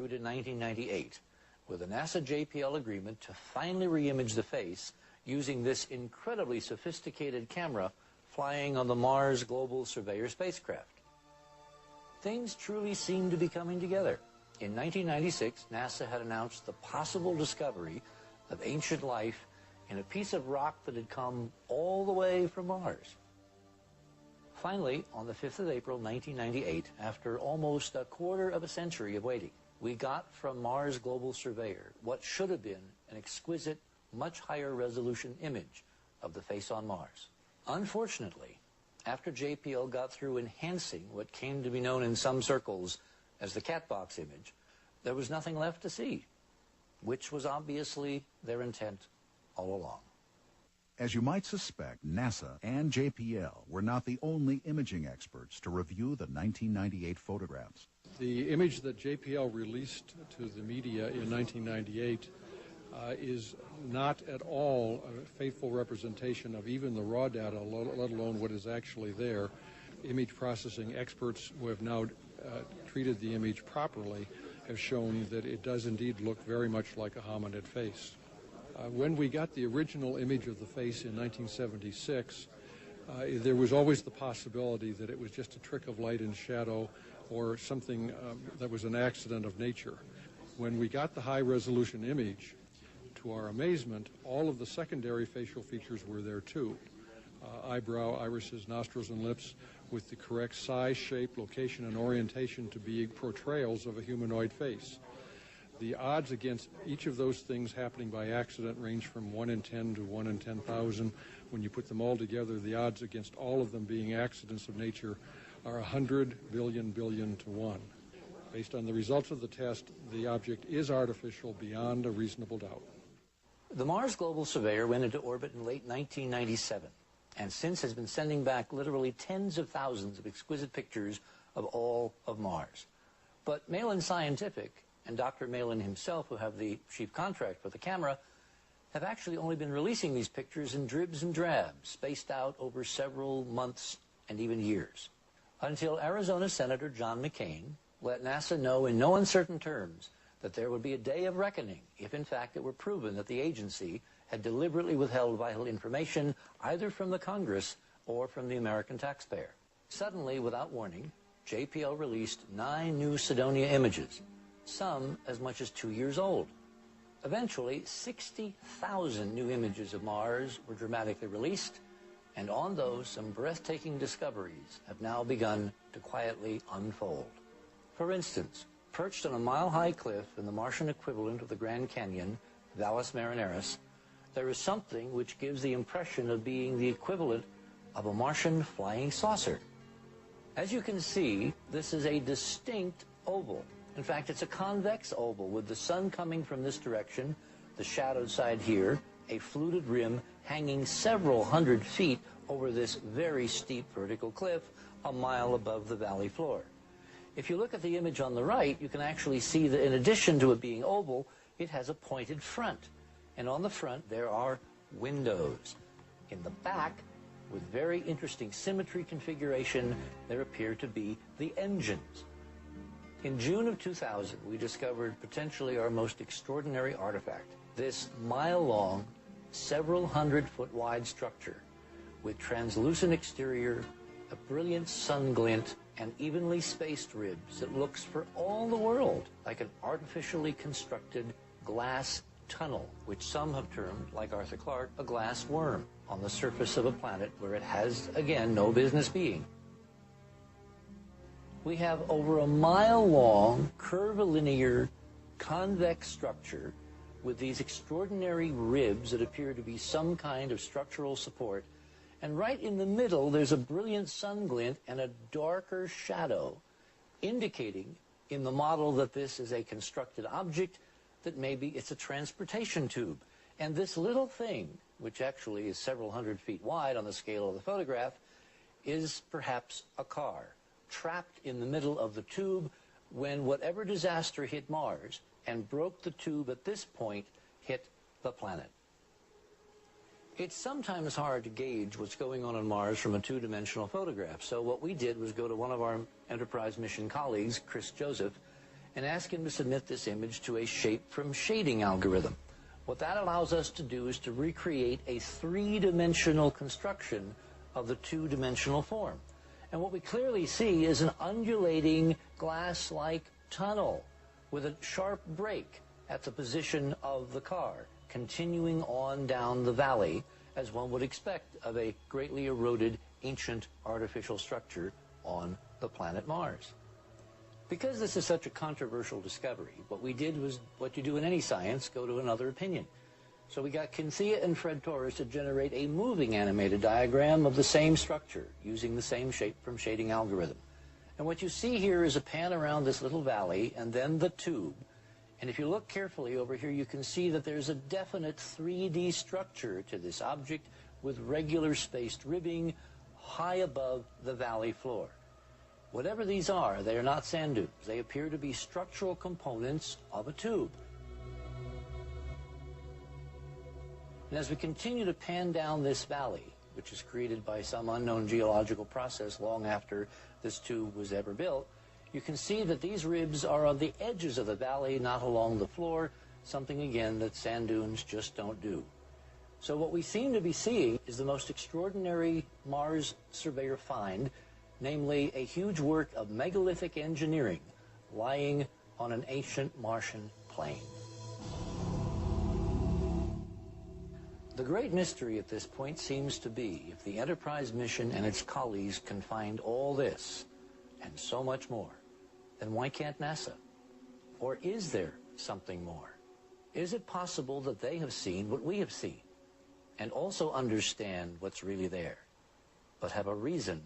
issued in 1998 with a NASA JPL agreement to finally reimage the face using this incredibly sophisticated camera flying on the Mars Global Surveyor spacecraft. Things truly seem to be coming together. In 1996, NASA had announced the possible discovery of ancient life in a piece of rock that had come all the way from Mars. Finally, on the 5th of April, 1998, after almost a quarter of a century of waiting, we got from Mars Global Surveyor what should have been an exquisite, much higher resolution image of the face on Mars. Unfortunately, after JPL got through enhancing what came to be known in some circles as the cat box image, there was nothing left to see, which was obviously their intent all along. As you might suspect, NASA and JPL were not the only imaging experts to review the 1998 photographs. The image that JPL released to the media in 1998 is not at all a faithful representation of even the raw data, let alone what is actually there. Image processing experts who have now treated the image properly have shown that it does indeed look very much like a hominid face. When we got the original image of the face in 1976, there was always the possibility that it was just a trick of light and shadow or something that was an accident of nature. When we got the high-resolution image, to our amazement, all of the secondary facial features were there too. Eyebrow, irises, nostrils, and lips with the correct size, shape, location, and orientation to be portrayals of a humanoid face. The odds against each of those things happening by accident range from 1 in 10 to 1 in 10,000. When you put them all together, the odds against all of them being accidents of nature are 100 billion to 1. Based on the results of the test, the object is artificial beyond a reasonable doubt. The Mars Global Surveyor went into orbit in late 1997, and since has been sending back literally tens of thousands of exquisite pictures of all of Mars. But Malin Scientific and Dr. Malin himself, who have the chief contract for the camera, have actually only been releasing these pictures in dribs and drabs, spaced out over several months and even years. Until Arizona Senator John McCain let NASA know in no uncertain terms that there would be a day of reckoning if in fact it were proven that the agency had deliberately withheld vital information either from the Congress or from the American taxpayer. Suddenly, without warning, JPL released 9 new Cydonia images, some as much as 2 years old. Eventually, 60,000 new images of Mars were dramatically released, and on those, some breathtaking discoveries have now begun to quietly unfold. For instance, perched on a mile-high cliff in the Martian equivalent of the Grand Canyon, Valles Marineris, there is something which gives the impression of being the equivalent of a Martian flying saucer. As you can see, this is a distinct oval. In fact, it's a convex oval with the sun coming from this direction, the shadowed side here, a fluted rim hanging several hundred feet over this very steep vertical cliff a mile above the valley floor. If you look at the image on the right, you can actually see that in addition to it being oval, it has a pointed front. And on the front, there are windows. In the back, with very interesting symmetry configuration, there appear to be the engines. In June of 2000, we discovered potentially our most extraordinary artifact, this mile-long, several hundred-foot-wide structure with translucent exterior, a brilliant sun glint, and evenly spaced ribs that looks for all the world like an artificially constructed glass tunnel, which some have termed, like Arthur Clarke, a glass worm on the surface of a planet where it has, again, no business being. We have over a mile-long, curvilinear, convex structure with these extraordinary ribs that appear to be some kind of structural support. And right in the middle, there's a brilliant sun glint and a darker shadow, indicating in the model that this is a constructed object, that maybe it's a transportation tube. And this little thing, which actually is several hundred feet wide on the scale of the photograph, is perhaps a car, trapped in the middle of the tube when whatever disaster hit Mars and broke the tube at this point hit the planet. It's sometimes hard to gauge what's going on Mars from a two-dimensional photograph, so what we did was go to one of our Enterprise mission colleagues, Chris Joseph, and ask him to submit this image to a shape from shading algorithm. What that allows us to do is to recreate a three-dimensional construction of the two-dimensional form. And what we clearly see is an undulating glass-like tunnel with a sharp break at the position of the car, continuing on down the valley, as one would expect of a greatly eroded ancient artificial structure on the planet Mars. Because this is such a controversial discovery, what we did was what you do in any science, go to another opinion. So we got Kinthea and Fred Torres to generate a moving animated diagram of the same structure using the same shape from shading algorithm. And what you see here is a pan around this little valley and then the tube. And if you look carefully over here, you can see that there's a definite 3D structure to this object with regular spaced ribbing high above the valley floor. Whatever these are, they are not sand dunes. They appear to be structural components of a tube. And as we continue to pan down this valley, which is created by some unknown geological process long after this tube was ever built, you can see that these ribs are on the edges of the valley, not along the floor, something again that sand dunes just don't do. So what we seem to be seeing is the most extraordinary Mars surveyor find, namely a huge work of megalithic engineering lying on an ancient Martian plain. The great mystery at this point seems to be if the Enterprise mission and its colleagues can find all this and so much more, then why can't NASA? Or is there something more? Is it possible that they have seen what we have seen and also understand what's really there, but have a reason